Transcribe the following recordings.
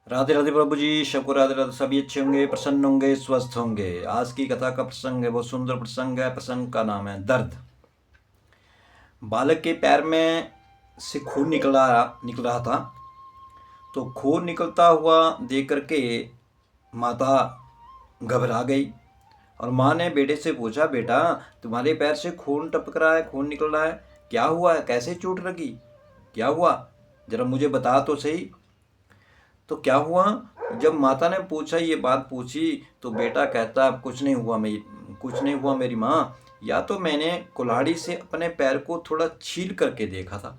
राधे राधे प्रभु जी, सबको राधे राधे। सभी अच्छे होंगे, प्रसन्न होंगे, स्वस्थ होंगे। आज की कथा का प्रसंग है, बहुत सुंदर प्रसंग है। प्रसंग का नाम है दर्द। बालक के पैर में से खून निकल रहा था। तो खून निकलता हुआ देख करके माता घबरा गई और माँ ने बेटे से पूछा, बेटा तुम्हारे पैर से खून टपक रहा है, खून निकल रहा है, क्या हुआ है? कैसे चोट लगी? क्या हुआ, जरा मुझे बता तो सही। तो क्या हुआ? जब माता ने पूछा, ये बात पूछी, तो बेटा कहता, कुछ नहीं हुआ मेरी माँ। या तो मैंने कुल्हाड़ी से अपने पैर को थोड़ा छील करके देखा था।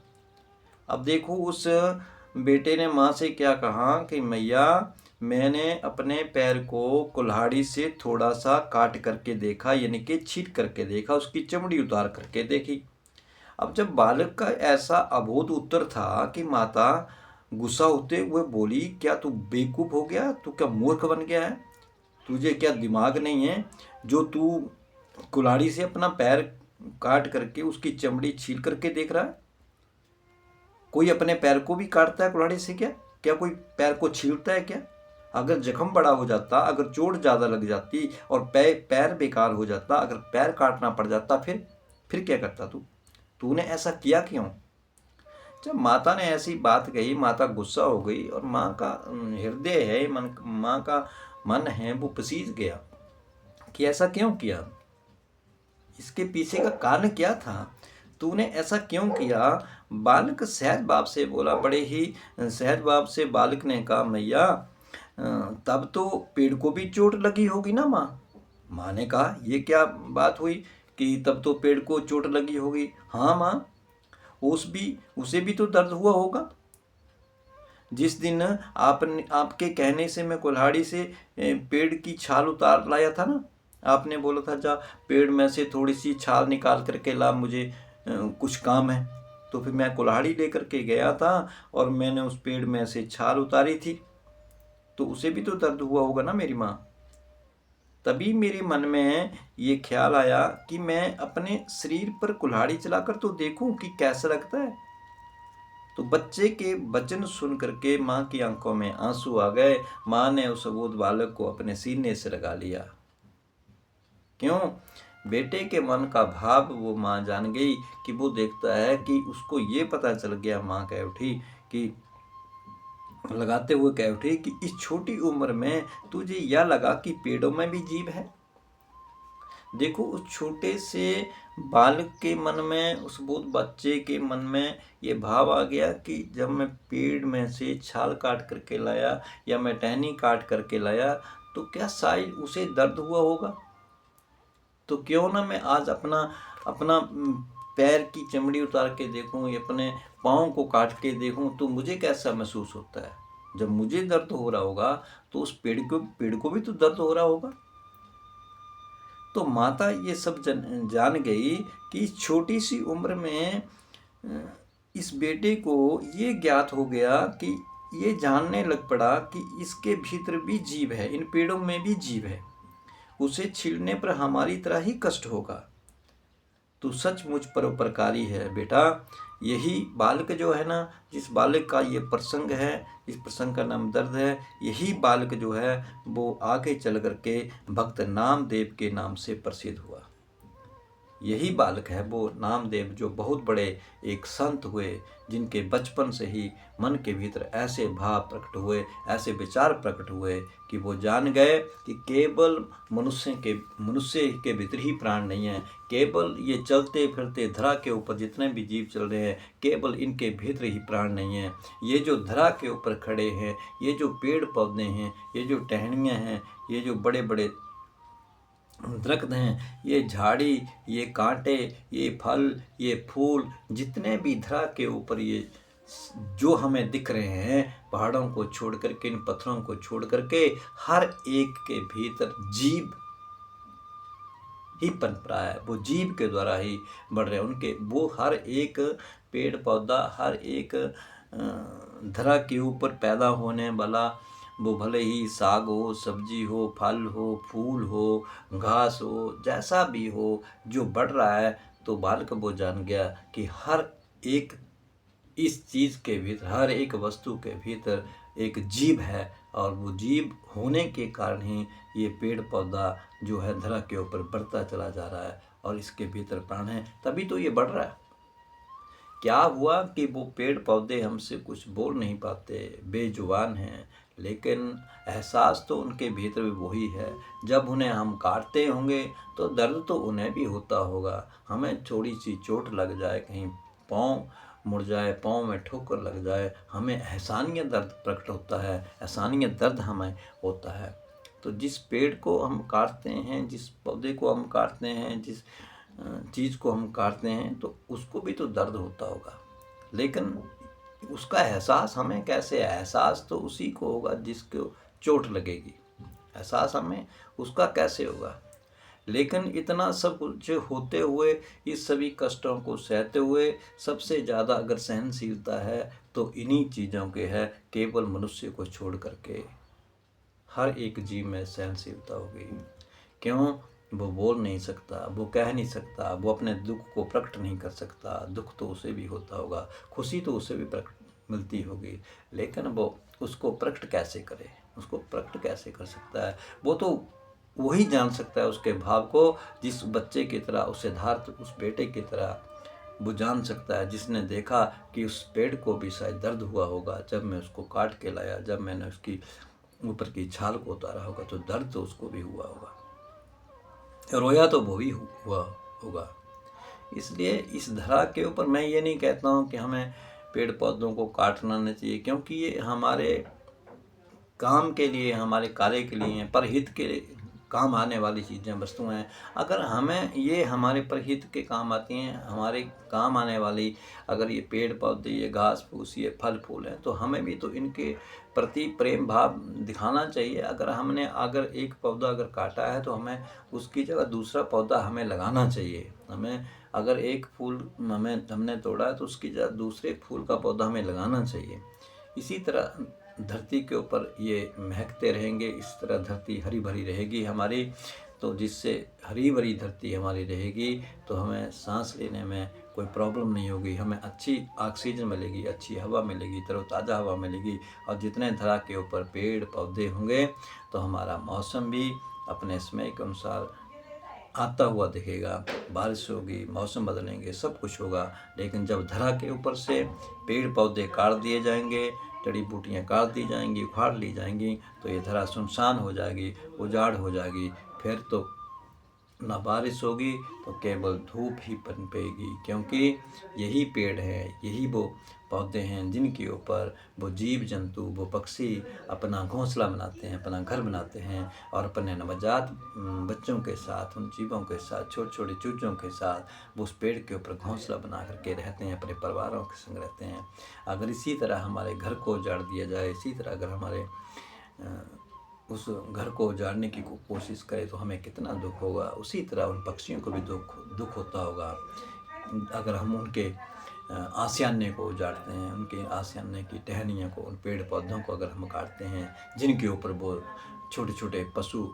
अब देखो, उस बेटे ने माँ से क्या कहा कि मैया मैंने अपने पैर को कुल्हाड़ी से थोड़ा सा काट करके देखा, यानी कि छील करके देखा, उसकी चमड़ी उतार करके देखी। अब जब बालक का ऐसा अबोध उत्तर था कि माता गुस्सा होते हुए बोली, क्या तू बेवकूफ़ हो गया? तू क्या मूर्ख बन गया है? तुझे क्या दिमाग नहीं है जो तू कुल्हाड़ी से अपना पैर काट करके उसकी चमड़ी छील करके देख रहा है? कोई अपने पैर को भी काटता है कुल्हाड़ी से क्या? क्या कोई पैर को छीलता है क्या? अगर जख्म बड़ा हो जाता, अगर चोट ज़्यादा लग जाती और पैर बेकार हो जाता, अगर पैर काटना पड़ जाता, फिर क्या करता तू? तूने ऐसा किया क्यों? जब माता ने ऐसी बात कही, माता गुस्सा हो गई और माँ का हृदय है, माँ का मन है, वो पसीज गया कि ऐसा क्यों किया, इसके पीछे का कारण क्या था, तूने ऐसा क्यों किया। बालक सहज भाव से बोला, बड़े ही सहज भाव से बालक ने कहा, मैया तब तो पेड़ को भी चोट लगी होगी ना माँ। माँ ने कहा, ये क्या बात हुई कि तब तो पेड़ को चोट लगी होगी? हाँ माँ, उसे भी तो दर्द हुआ होगा। जिस दिन आपके कहने से मैं कुल्हाड़ी से पेड़ की छाल उतार लाया था ना, आपने बोला था जा पेड़ में से थोड़ी सी छाल निकाल करके ला, मुझे कुछ काम है। तो फिर मैं कुल्हाड़ी लेकर के गया था और मैंने उस पेड़ में से छाल उतारी थी, तो उसे भी तो दर्द हुआ होगा ना मेरी माँ। तभी मेरे मन में ये ख्याल आया कि मैं अपने शरीर पर कुल्हाड़ी चलाकर तो देखूं कि कैसा लगता है। तो बच्चे के वचन सुन करके माँ की आंखों में आंसू आ गए। माँ ने उस अबोध बालक को अपने सीने से लगा लिया। क्यों? बेटे के मन का भाव वो माँ जान गई कि वो देखता है कि उसको ये पता चल गया। माँ कह उठी कि लगाते हुए कह उठी कि इस छोटी उम्र में तुझे यह लगा कि पेड़ों में भी जीव है। देखो, उस छोटे से बालक के मन में, उस बोध बच्चे के मन में ये भाव आ गया कि जब मैं पेड़ में से छाल काट करके लाया या मैं टहनी काट करके लाया, तो क्या शायद उसे दर्द हुआ होगा। तो क्यों ना मैं आज अपना अपना पैर की चमड़ी उतार के देखूं या अपने पाँव को काट के देखूं, तो मुझे कैसा महसूस होता है। जब मुझे दर्द हो रहा होगा तो उस पेड़ को भी तो दर्द हो रहा होगा। तो माता ये सब जान गई कि इस छोटी सी उम्र में इस बेटे को ये ज्ञात हो गया कि ये जानने लग पड़ा कि इसके भीतर भी जीव है, इन पेड़ों में भी जीव है, उसे छीलने पर हमारी तरह ही कष्ट होगा। तू सचमुच परोपकारी है बेटा। यही बालक जो है ना, जिस बालक का ये प्रसंग है, इस प्रसंग का नाम दर्द है, यही बालक जो है वो आगे चल करके भक्त नामदेव के नाम से प्रसिद्ध हुआ। यही बालक है वो नामदेव, जो बहुत बड़े एक संत हुए, जिनके बचपन से ही मन के भीतर ऐसे भाव प्रकट हुए, ऐसे विचार प्रकट हुए कि वो जान गए कि केवल मनुष्य के भीतर ही प्राण नहीं है। केवल ये चलते फिरते धरा के ऊपर जितने भी जीव चल रहे हैं, केवल इनके भीतर ही प्राण नहीं है। ये जो धरा के ऊपर खड़े हैं, ये जो पेड़ पौधे हैं, ये जो टहनियाँ हैं, ये जो बड़े बड़े दरख्त हैं, ये झाड़ी, ये कांटे, ये फल, ये फूल, जितने भी धरा के ऊपर ये जो हमें दिख रहे हैं, पहाड़ों को छोड़ करके, इन पत्थरों को छोड़ करके, हर एक के भीतर जीव ही पनप रहा है। वो जीव के द्वारा ही बढ़ रहे हैं। उनके वो हर एक पेड़ पौधा, हर एक धरा के ऊपर पैदा होने वाला, वो भले ही साग हो, सब्जी हो, फल हो, फूल हो, घास हो, जैसा भी हो, जो बढ़ रहा है, तो बालक वो जान गया कि हर एक इस चीज़ के भीतर, हर एक वस्तु के भीतर एक जीव है, और वो जीव होने के कारण ही ये पेड़ पौधा जो है धरा के ऊपर बढ़ता चला जा रहा है, और इसके भीतर प्राण है, तभी तो ये बढ़ रहा है। क्या हुआ कि वो पेड़ पौधे हमसे कुछ बोल नहीं पाते, बेजुबान हैं, लेकिन एहसास तो उनके भीतर भी वही है। जब उन्हें हम काटते होंगे तो दर्द तो उन्हें भी होता होगा। हमें थोड़ी सी चोट लग जाए, कहीं पाँव मुड़ जाए, पाँव में ठोकर लग जाए, हमें एहसानियत दर्द प्रकट होता है, एहसानियत दर्द हमें होता है। तो जिस पेड़ को हम काटते हैं, जिस पौधे को हम काटते हैं, जिस चीज़ को हम काटते हैं, तो उसको भी तो दर्द होता होगा, लेकिन उसका एहसास हमें कैसे? एहसास तो उसी को होगा जिसको चोट लगेगी, एहसास हमें उसका कैसे होगा? लेकिन इतना सब कुछ होते हुए, इस सभी कष्टों को सहते हुए, सबसे ज़्यादा अगर सहनशीलता है तो इन्हीं चीज़ों के है। केवल मनुष्य को छोड़ करके हर एक जीव में सहनशीलता होगी। क्यों? वो बोल नहीं सकता, वो कह नहीं सकता, वो अपने दुख को प्रकट नहीं कर सकता। दुख तो उसे भी होता होगा, खुशी तो उसे भी प्रकट मिलती होगी, लेकिन वो उसको प्रकट कैसे करे? उसको प्रकट कैसे कर सकता है? वो तो वही जान सकता है उसके भाव को, जिस बच्चे की तरह, उस सिद्धार्थ, उस बेटे की तरह वो जान सकता है, जिसने देखा कि उस पेड़ को भी शायद दर्द हुआ होगा जब मैं उसको काट के लाया, जब मैंने उसकी ऊपर की छाल को उतारा होगा, तो दर्द तो उसको भी हुआ होगा, रोया तो वो ही हुआ होगा। इसलिए इस धरा के ऊपर मैं ये नहीं कहता हूँ कि हमें पेड़ पौधों को काटना नहीं चाहिए, क्योंकि ये हमारे काम के लिए, हमारे कार्य के लिए हैं, परहित के काम आने वाली चीज़ें, वस्तुएं हैं। अगर हमें ये हमारे परहित के काम आती हैं, हमारे काम आने वाली, अगर ये पेड़ पौधे, ये घास फूस, ये फल फूल हैं, तो हमें भी तो इनके प्रति प्रेम भाव दिखाना चाहिए। अगर एक पौधा अगर काटा है तो हमें उसकी जगह दूसरा पौधा हमें लगाना चाहिए। हमें अगर एक फूल हमने तोड़ा है तो उसकी जगह दूसरे फूल का पौधा हमें लगाना चाहिए। इसी तरह धरती के ऊपर ये महकते रहेंगे, इस तरह धरती हरी भरी रहेगी हमारी। तो जिससे हरी भरी धरती हमारी रहेगी तो हमें सांस लेने में कोई प्रॉब्लम नहीं होगी, हमें अच्छी ऑक्सीजन मिलेगी, अच्छी हवा मिलेगी, तरोताज़ा हवा मिलेगी। और जितने धरा के ऊपर पेड़ पौधे होंगे तो हमारा मौसम भी अपने समय के अनुसार आता हुआ दिखेगा, बारिश होगी, मौसम बदलेंगे, सब कुछ होगा। लेकिन जब धरा के ऊपर से पेड़ पौधे काट दिए जाएंगे, जड़ी बूटियाँ काट दी जाएंगी, उखाड़ ली जाएंगी, तो ये धरा सुनसान हो जाएगी, उजाड़ हो जाएगी। फिर तो ना बारिश होगी, तो केवल धूप ही पनपेगी, क्योंकि यही पेड़ हैं, यही वो पौधे हैं जिनके ऊपर वो जीव जंतु, वो पक्षी अपना घोंसला बनाते हैं, अपना घर बनाते हैं, और अपने नवजात बच्चों के साथ, उन जीवों के साथ, छोटे छोटे चूजों के साथ वो उस पेड़ के ऊपर घोंसला बना करके रहते हैं, अपने परिवारों के संग रहते हैं। अगर इसी तरह हमारे घर को उजाड़ दिया जाए, इसी तरह अगर हमारे उस घर को उजाड़ने की कोशिश करे तो हमें कितना दुख होगा। उसी तरह उन पक्षियों को भी दुख होता होगा। अगर हम उनके आशियाने को उजाड़ते हैं, उनके आशियाने की टहनियों को, उन पेड़ पौधों को अगर हम काटते हैं, जिनके ऊपर वो छोटे छोटे पशु,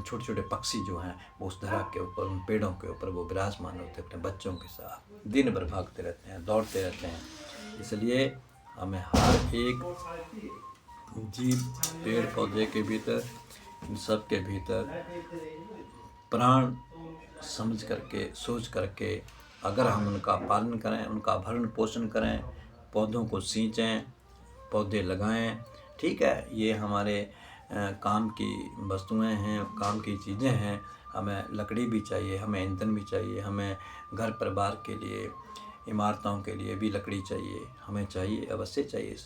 छोटे छोटे पक्षी जो हैं, वो उस धरा के ऊपर, उन पेड़ों के ऊपर वो विराजमान होते हैं, अपने बच्चों के साथ दिन भर भागते रहते हैं, दौड़ते रहते हैं। इसलिए हमें हर एक जीव, पेड़ पौधे के भीतर, इन सब के भीतर प्राण समझ करके, सोच करके, अगर हम उनका पालन करें, उनका भरण पोषण करें, पौधों को सींचें, पौधे लगाएं, ठीक है, ये हमारे काम की वस्तुएं हैं, काम की चीज़ें हैं। हमें लकड़ी भी चाहिए, हमें ईंधन भी चाहिए, हमें घर परिवार के लिए, इमारतों के लिए भी लकड़ी चाहिए, हमें चाहिए, अवश्य चाहिए।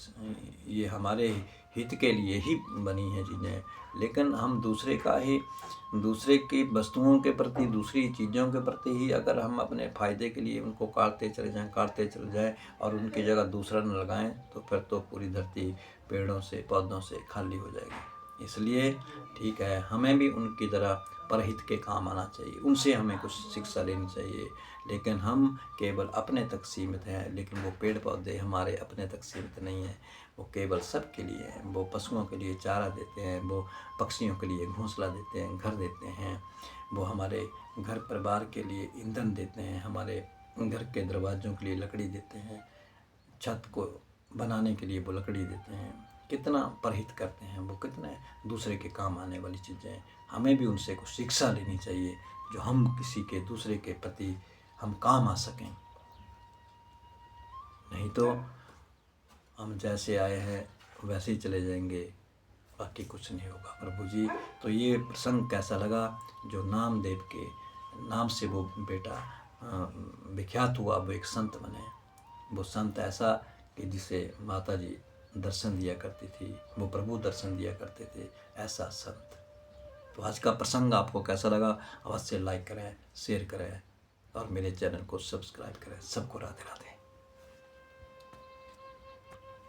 ये हमारे हित के लिए ही बनी है चीज़ें। लेकिन हम दूसरे की वस्तुओं के प्रति, दूसरी चीज़ों के प्रति ही अगर हम अपने फ़ायदे के लिए उनको काटते चले जाएं और उनकी जगह दूसरा न लगाएं, तो फिर तो पूरी धरती पेड़ों से, पौधों से खाली हो जाएगी। इसलिए ठीक है, हमें भी उनकी तरह परहित के काम आना चाहिए, उनसे हमें कुछ शिक्षा लेनी चाहिए। लेकिन हम केवल अपने तक सीमित हैं, लेकिन वो पेड़ पौधे हमारे अपने तक सीमित नहीं हैं, वो केवल सबके लिए हैं। वो पशुओं के लिए चारा देते हैं, वो पक्षियों के लिए घोंसला देते हैं, घर देते हैं, वो हमारे घर परिवार के लिए ईंधन देते हैं, हमारे घर के दरवाज़ों के लिए लकड़ी देते हैं, छत को बनाने के लिए वो लकड़ी देते हैं। कितना परहित करते हैं, वो कितने दूसरे के काम आने वाली चीज़ें हैं। हमें भी उनसे कुछ शिक्षा लेनी चाहिए, जो हम किसी के दूसरे के प्रति हम काम आ सकें। नहीं तो हम जैसे आए हैं वैसे ही चले जाएंगे, बाकी कुछ नहीं होगा। प्रभु जी, तो ये प्रसंग कैसा लगा, जो नामदेव के नाम से वो बेटा विख्यात हुआ, वो एक संत बने। वो संत ऐसा कि जिसे माता जी दर्शन दिया करती थी, वो प्रभु दर्शन दिया करते थे, ऐसा संत। तो आज का प्रसंग आपको कैसा लगा, अवश्य लाइक करें, शेयर करें और मेरे चैनल को सब्सक्राइब करें। सबको राधे राधे।